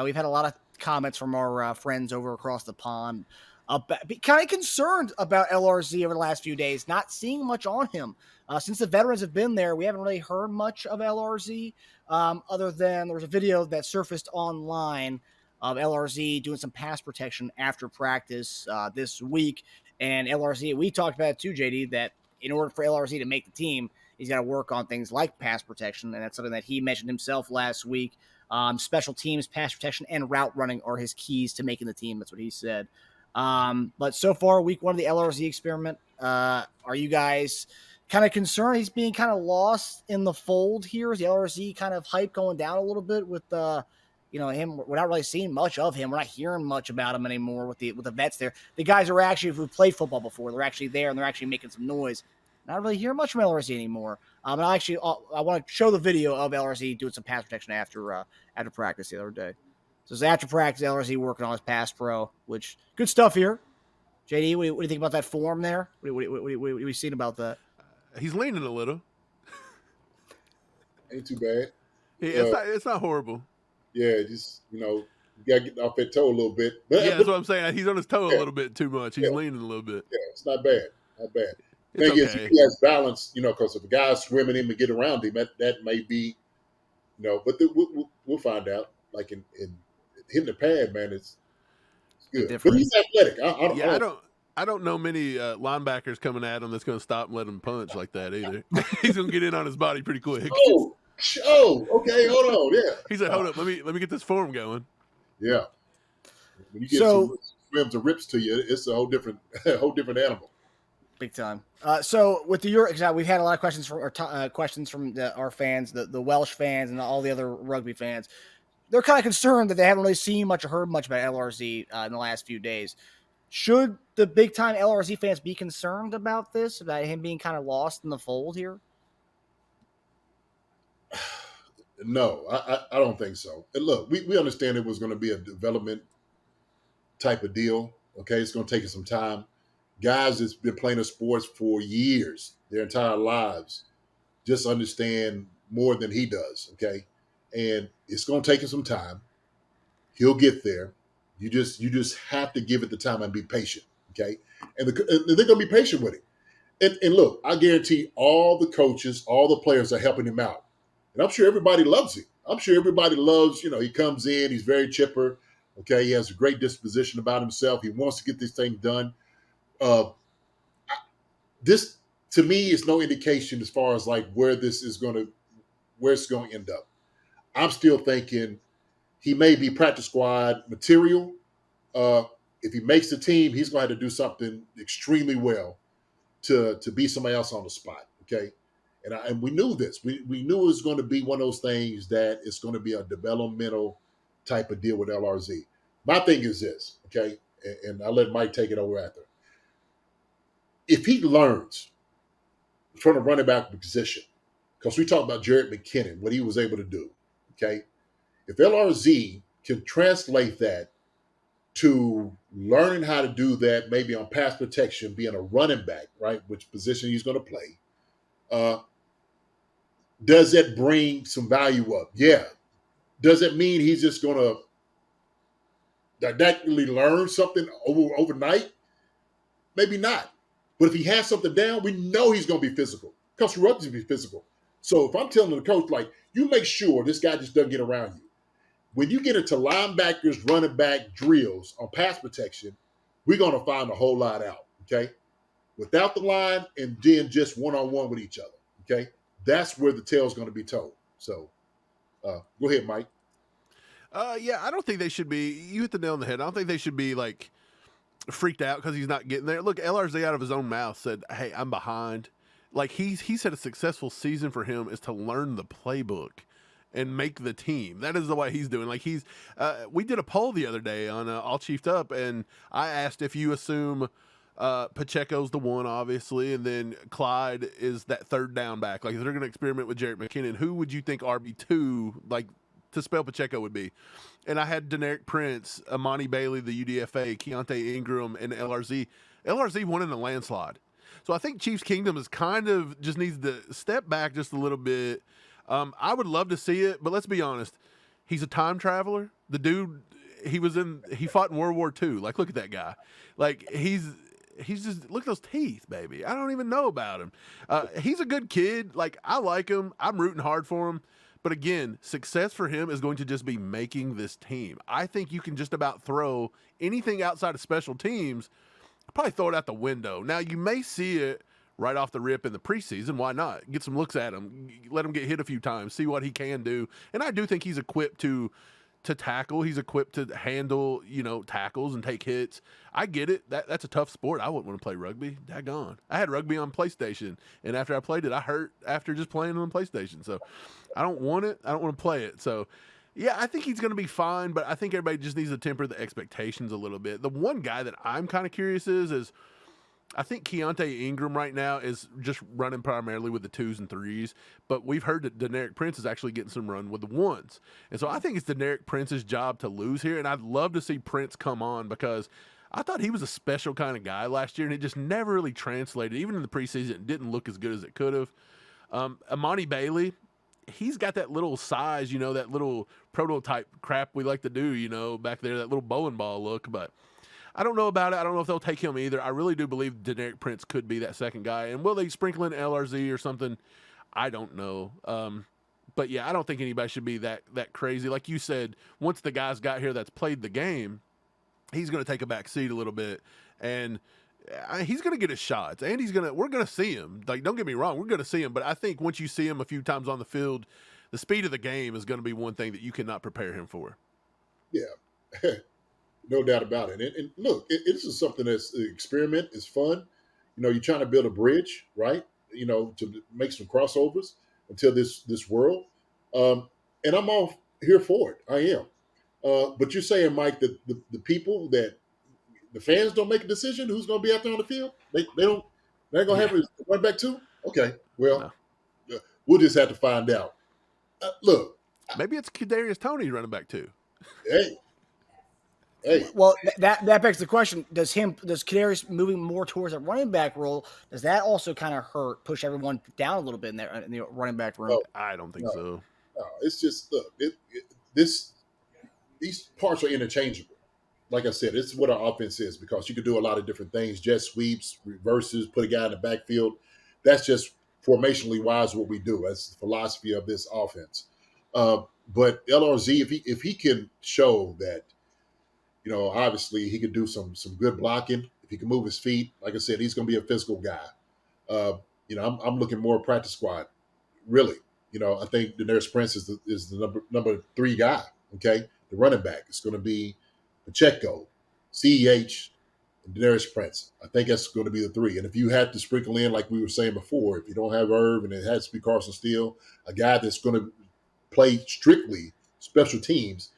We've had a lot of comments from our friends over across the pond, kind of concerned about LRZ over the last few days, not seeing much on him. Since the veterans have been there, we haven't really heard much of LRZ, other than there was a video that surfaced online of LRZ doing some pass protection after practice this week. And LRZ, we talked about it too, JD, that in order for LRZ to make the team, he's got to work on things like pass protection. And that's something that he mentioned himself last week. Special teams, pass protection, and route running are his keys to making the team. That's what he said. But so far, week one of the LRZ experiment, are you guys kind of concerned he's being kind of lost in the fold here? Is the LRZ kind of hype going down a little bit with him? We're not really seeing much of him. We're not hearing much about him anymore with the vets there. The guys are actually who played football before. They're actually there and they're actually making some noise. Not really hearing much from LRZ anymore. And I want to show the video of LRZ doing some pass protection after practice the other day. So it's after practice, LRZ working on his pass pro, which good stuff here. JD, what do you think about that form there? What are we seeing about that? He's leaning a little. Ain't too bad. Yeah, it's not horrible. Yeah, just you gotta get off that toe a little bit. But, that's what I'm saying. He's on his toe a little bit too much. He's leaning a little bit. Yeah, it's not bad. Not bad. It's Thing is, he has balance, because if a guy's swimming him and get around him, that may be, but we'll find out. Like in hitting the pad, man, it's good. But he's athletic. I don't know many linebackers coming at him that's going to stop and let him punch like that either. He's going to get in on his body pretty quick. Oh, okay, hold on, yeah. He said, "Hold up, let me get this form going." Yeah. When you get some swims and rips to you, it's a whole different animal. Big time. So with we've had a lot of questions from our fans, the Welsh fans, and all the other rugby fans. They're kind of concerned that they haven't really seen much or heard much about LRZ in the last few days. Should the big time LRZ fans be concerned about this, about him being kind of lost in the fold here? No, I don't think so. And look, we understand it was going to be a development type of deal. Okay, it's going to take us some time. Guys that's been playing the sports for years, their entire lives, just understand more than he does, okay? And it's going to take him some time. He'll get there. You just have to give it the time and be patient, okay? And they're going to be patient with it. And look, I guarantee all the coaches, all the players are helping him out. And I'm sure everybody loves him. I'm sure everybody loves, he comes in, he's very chipper, okay? He has a great disposition about himself. He wants to get this thing done. This to me is no indication as far as like where it's going to end up. I'm still thinking he may be practice squad material. If he makes the team, he's going to have to do something extremely well to be somebody else on the spot. Okay, and we knew this. We knew it was going to be one of those things that it's going to be a developmental type of deal with LRZ. My thing is this, okay, and I'll let Mike take it over after. If he learns from the running back position, because we talked about Jared McKinnon, what he was able to do, okay? If LRZ can translate that to learning how to do that, maybe on pass protection, being a running back, right, which position he's going to play, does that bring some value up? Yeah. Does it mean he's just going to didactically learn something overnight? Maybe not. But if he has something down, we know he's going to be physical. Coach Rupp to be physical. So if I'm telling the coach, like, you make sure this guy just doesn't get around you. When you get into linebackers, running back drills on pass protection, we're going to find a whole lot out, okay? Without the line and then just one-on-one with each other, okay? That's where the tale's going to be told. So go ahead, Mike. Yeah, I don't think they should be. You hit the nail on the head. I don't think they should be, like, freaked out because he's not getting there. Look, LRZ out of his own mouth said, "Hey, I'm behind." Like he said, a successful season for him is to learn the playbook and make the team. That is the way he's doing. Like we did a poll the other day on All Chiefed Up, and I asked if you assume Pacheco's the one, obviously, and then Clyde is that third down back. Like if they're going to experiment with Jared McKinnon, who would you think RB2 like to spell Pacheco would be? And I had Deneric Prince, Amani Bailey, the UDFA, Keontae Ingram, and LRZ. LRZ won in a landslide. So I think Chiefs Kingdom is kind of just needs to step back just a little bit. I would love to see it, but let's be honest. He's a time traveler. The dude, he fought in World War II. Like, look at that guy. Like, he's just, look at those teeth, baby. I don't even know about him. He's a good kid. Like, I like him. I'm rooting hard for him. But again, success for him is going to just be making this team. I think you can just about throw anything outside of special teams, probably throw it out the window. Now, you may see it right off the rip in the preseason. Why not? Get some looks at him. Let him get hit a few times. See what he can do. And I do think he's equipped to tackle. He's equipped to handle, tackles and take hits. I get it. That's a tough sport. I wouldn't want to play rugby. Daggone. I had rugby on PlayStation, and after I played it, I hurt after just playing on PlayStation. So I don't want it. I don't want to play it. So, yeah, I think he's going to be fine, but I think everybody just needs to temper the expectations a little bit. The one guy that I'm kind of curious is I think Keontae Ingram right now is just running primarily with the 2s and 3s, but we've heard that Deneric Prince is actually getting some run with the 1s. And so I think it's Deneric Prince's job to lose here, and I'd love to see Prince come on because I thought he was a special kind of guy last year, and it just never really translated. Even in the preseason, it didn't look as good as it could have. Amani Bailey, he's got that little size, that little prototype crap we like to do, back there, that little bowling ball look, but I don't know about it. I don't know if they'll take him either. I really do believe Deneric Prince could be that second guy. And will they sprinkle in LRZ or something? I don't know. But, yeah, I don't think anybody should be that crazy. Like you said, once the guys got here that's played the game, he's going to take a back seat a little bit. And he's going to get his shots. And we're going to see him. Like, don't get me wrong. We're going to see him. But I think once you see him a few times on the field, the speed of the game is going to be one thing that you cannot prepare him for. Yeah. No doubt about it. And look, this is something that's an experiment. It's fun. You're trying to build a bridge, right? To make some crossovers until this world. And I'm all here for it. I am. But you're saying, Mike, that the people that the fans don't make a decision who's going to be out there on the field? They're going to have a run back too? Okay. Well, we'll just have to find out. Look. Maybe it's Kadarius Toney running back too. Hey. Well, that begs the question: Does Kadarius moving more towards a running back role? Does that also kind of push everyone down a little bit in the running back room? No, I don't think so. No, it's just look. These parts are interchangeable. Like I said, it's what our offense is because you can do a lot of different things: jet sweeps, reverses, put a guy in the backfield. That's just formationally wise what we do. That's the philosophy of this offense. But LRZ, if he can show that. Obviously he could do some good blocking. If he can move his feet, like I said, he's going to be a physical guy. I'm looking more practice squad. Really, I think Deneric Prince is the number 3 guy. Okay, the running back is going to be Pacheco, CEH, and Deneric Prince. I think that's going to be the 3. And if you had to sprinkle in, like we were saying before, if you don't have Irv and it has to be Carson Steele, a guy that's going to play strictly special teams.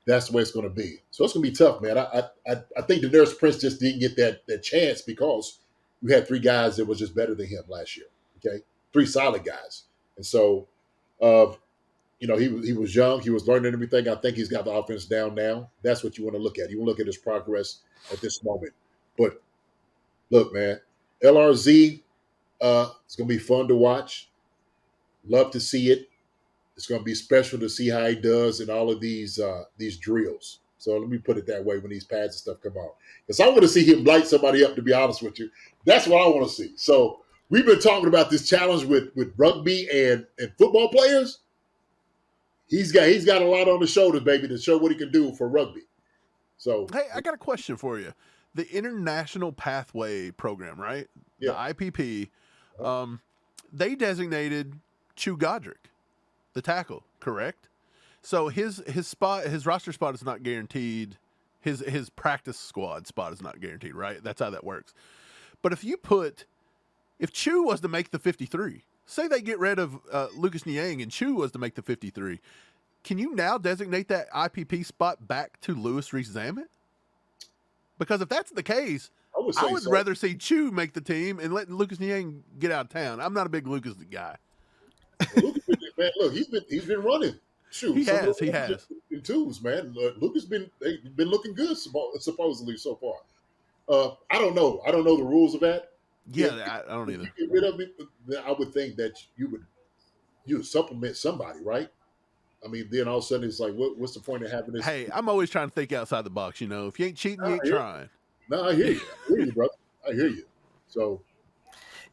That's the way it's going to be. So it's going to be tough, man. I think Deneric Prince just didn't get that chance because you had 3 guys that was just better than him last year. Okay, 3 solid guys, and so he was young, he was learning everything. I think he's got the offense down now. That's what you want to look at. You want to look at his progress at this moment. But look, man, LRZ, it's going to be fun to watch. Love to see it. It's going to be special to see how he does in all of these drills. So let me put it that way when these pads and stuff come out. Because I want to see him light somebody up, to be honest with you. That's what I want to see. So we've been talking about this challenge with rugby and football players. He's got a lot on the shoulders, baby, to show what he can do for rugby. So hey, I got a question for you. The International Pathway Program, right? Yeah. The IPP, they designated Chu Godric, the tackle, correct? So his roster spot is not guaranteed. His practice squad spot is not guaranteed, right? That's how that works. But if Chu was to make the 53, say they get rid of Lucas Niang and Chu was to make the 53, can you now designate that IPP spot back to Louis Rees-Zammit? Because if that's the case, I would rather see Chu make the team and let Lucas Niang get out of town. I'm not a big Lucas guy. Well, Lucas, man, look, he's been running. Shoot, he has. In twos, man. Lucas been looking good supposedly so far. I don't know the rules of that. Yeah, I don't either. If you get rid of it, then I would think that you would supplement somebody, right? I mean, then all of a sudden it's like, what's the point of having this? Hey, I'm always trying to think outside the box. If you ain't cheating, you ain't trying. No, I hear you. I hear you, brother. I hear you. So,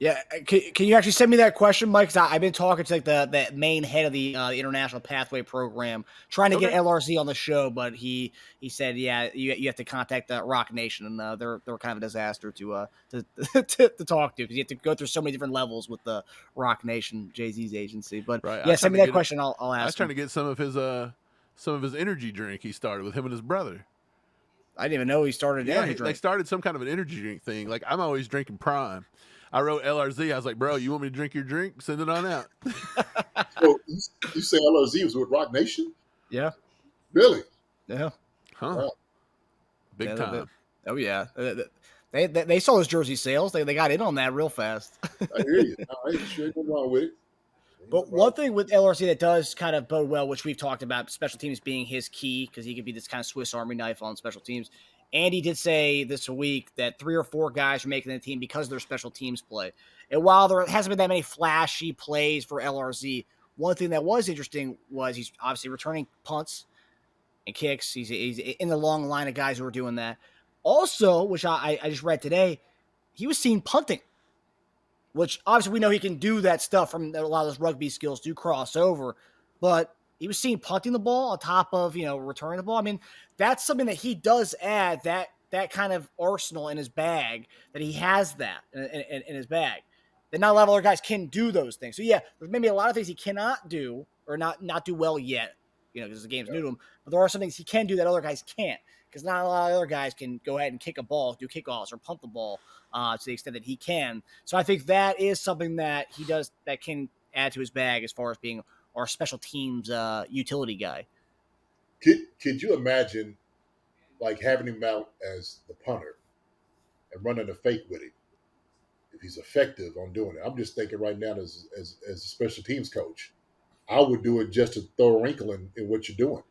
Yeah, can you actually send me that question, Mike? 'Cause I've been talking to like the main head of the International Pathway Program, trying to get LRZ on the show, but he said, yeah, you have to contact Rock Nation, and they're kind of a disaster to talk to because you have to go through so many different levels with the Rock Nation, Jay-Z's agency. But right. yeah, send me that question. I'll ask. I was trying to get some of his energy drink he started with him and his brother. I didn't even know he started. Yeah, they started some kind of an energy drink thing. Like I'm always drinking Prime. I wrote LRZ. I was like, bro, you want me to drink your drink? Send it on out. So you say LRZ was with Rock Nation? Yeah. Really? Yeah. Huh. Wow. Big time. Oh yeah. They saw those jersey sales. They got in on that real fast. I hear you. I ain't sure nothing wrong with it. But one thing with LRC that does kind of bode well, which we've talked about, special teams being his key, because he could be this kind of Swiss Army knife on special teams. Andy did say this week that 3 or 4 guys are making the team because of their special teams play. And while there hasn't been that many flashy plays for LRZ, one thing that was interesting was he's obviously returning punts and kicks. He's in the long line of guys who are doing that. Also, which I just read today, he was seen punting, which obviously we know he can do that stuff from a lot of those rugby skills do cross over, but he was seen punting the ball on top of, returning the ball. I mean, that's something that he does add, that kind of arsenal in his bag, that he has that in his bag. That not a lot of other guys can do those things. So yeah, there's maybe a lot of things he cannot do or not do well yet, because the game's new to him. But there are some things he can do that other guys can't, because not a lot of other guys can go ahead and kick a ball, do kickoffs, or pump the ball to the extent that he can. So I think that is something that he does that can add to his bag as far as being our special teams utility guy. Could you imagine like having him out as the punter and running a fake with him if he's effective on doing it? I'm just thinking right now as a special teams coach, I would do it just to throw a wrinkle in what you're doing,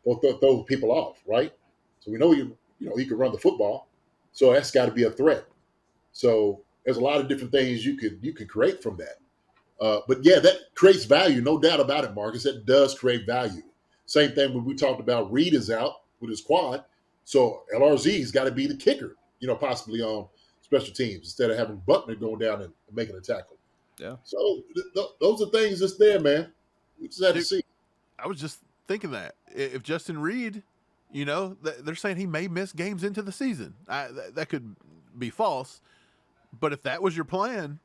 or throw people off, right? So we know he can run the football, so that's got to be a threat. So there's a lot of different things you could create from that. But yeah, that creates value, no doubt about it, Marcus. That does create value. Same thing when we talked about Reid is out with his quad, so LRZ's got to be the kicker, possibly on special teams instead of having Buckner going down and making a tackle. Yeah. So those are things that's there, man. We just have to see. I was just thinking that if Justin Reid, they're saying he may miss games into the season. That could be false, but if that was your plan,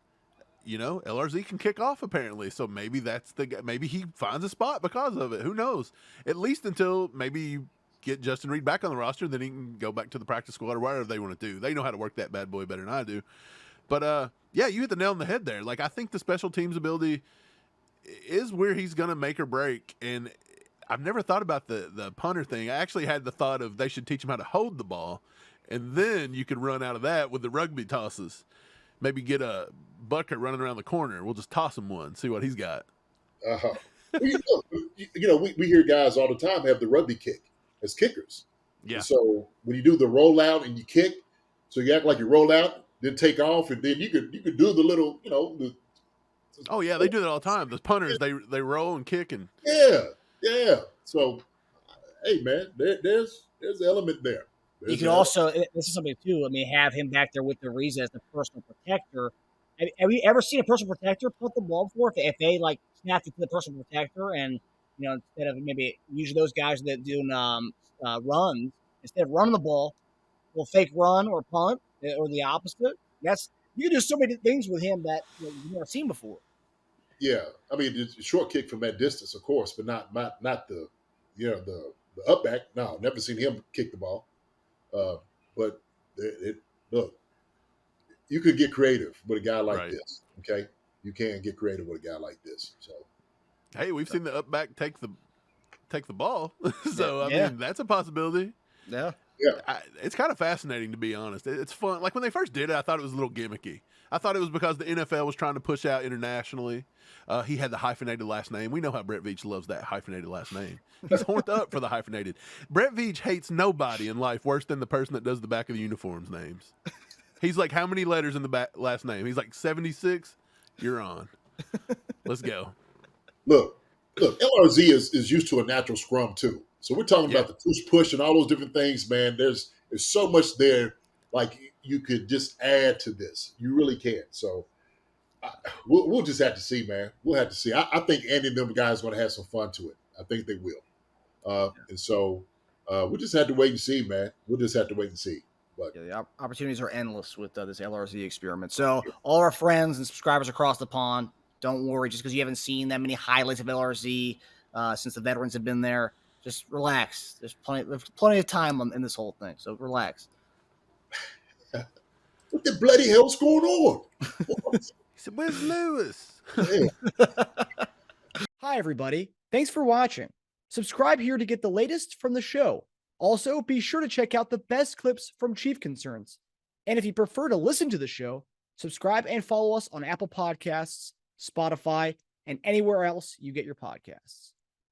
LRZ can kick off apparently. So maybe maybe he finds a spot because of it. Who knows? At least until maybe you get Justin Reid back on the roster, then he can go back to the practice squad or whatever they want to do. They know how to work that bad boy better than I do. But yeah, you hit the nail on the head there. Like I think the special teams ability is where he's going to make or break. And I've never thought about the punter thing. I actually had the thought of they should teach him how to hold the ball, and then you could run out of that with the rugby tosses. Maybe get a Bucket running around the corner. We'll just toss him one, see what he's got. We hear guys all the time have the rugby kick as kickers. Yeah. And so when you do the rollout and you kick, so you act like you roll out, then take off, and then you could do the little, oh yeah, they do that all the time. The punters they roll and kick and yeah. So hey man, there's an element there. You could also, this is something too, have him back there with the Rees as the personal protector. Have you ever seen a personal protector put the ball before? If they like snapped it to the personal protector and, instead of maybe usually those guys that do runs, instead of running the ball, will fake run or punt or the opposite. You can do so many things with him that you've never seen before. Yeah. It's a short kick from that distance, of course, but not the, the up back. No, never seen him kick the ball. But look, you could get creative with a guy like this. Okay, you can get creative with a guy like this. So, hey, we've seen the up back take the ball, so I mean that's a possibility. Yeah, it's kind of fascinating to be honest. It's fun. Like when they first did it, I thought it was a little gimmicky. I thought it was because the NFL was trying to push out internationally. He had the hyphenated last name. We know how Brett Veach loves that hyphenated last name. He's horned up for the hyphenated. Brett Veach hates nobody in life worse than the person that does the back of the uniforms names. He's like, how many letters in the back last name? He's like 76. You're on. Let's go. Look, Look, LRZ is used to a natural scrum too. So we're talking Yeah. about the push and all those different things, man. There's so much there. Like you could just add to this. You really can. So we'll just have to see, man. We'll have to see. I think Andy and them guys are going to have some fun to it. I think they will. And so we'll just have to wait and see, man. We'll just have to wait and see. But yeah, the opportunities are endless with this LRZ experiment. So all our friends and subscribers across the pond, don't worry. Just because you haven't seen that many highlights of LRZ since the veterans have been there, just relax. There's plenty of time in this whole thing. So relax. what the bloody hell's going on? He said, "Where's Lewis?" Hi, everybody. Thanks for watching. Subscribe here to get the latest from the show. Also, be sure to check out the best clips from Chief Concerns. And if you prefer to listen to the show, subscribe and follow us on Apple Podcasts, Spotify, and anywhere else you get your podcasts.